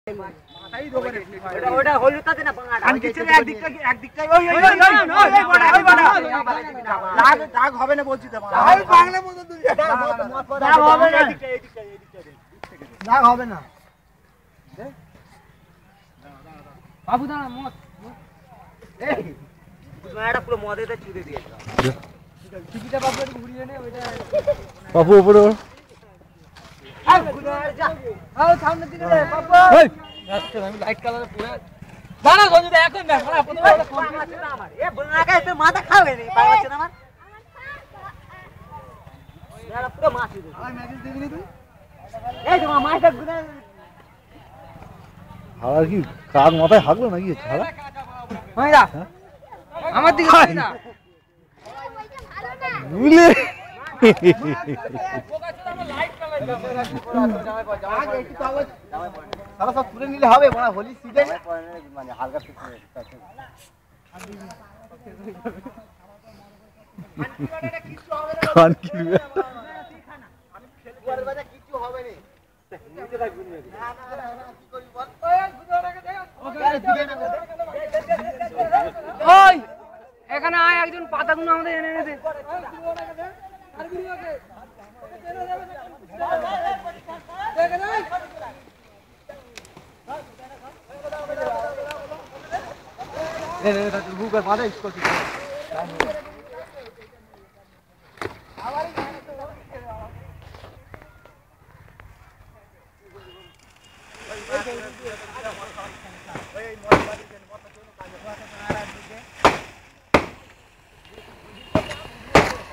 ওটা হলুদটা দে না বাঙাটা আমি কিছু একদিকটা ওই বড়া দাগ হবে না বলছি তো ভাই বাংলা বলতে তুই দাগ হবে না দাগ হবে না বাবু দাঁড়া মত এই মাটা পুরো মদেতে চুরে দিয়েছে টিকিটা বাবু একটু ঘুরিয়ে নে ওইটা বাবু উপরে আর গুনার যা আও সামনে দিকে রে বাবু এই আচ্ছা আমি লাইট কালারে পুরো দাঁড়া গঞ্জ দে এখন না বড়া প্রথমে আমার এ বাঙাটা এত মাথা খাবে নি পাগলাছে না আমার যারা পুরো মাছি দে আর ম্যাজিক দিবি নি তুই এই তোমার মাছটা গুনা আর কি কাক মাথায় হাগলো নাকি ছাড়া হইরা আমার দিকে না বুঝলে সারা সব পুরে নিলে হবে বড়া হোলি সিজন মানে হালকা খান কিনবে কিছু হবে না ওই এখানে আয় একজন পাতাগুলো আমাদের এনে এনে দে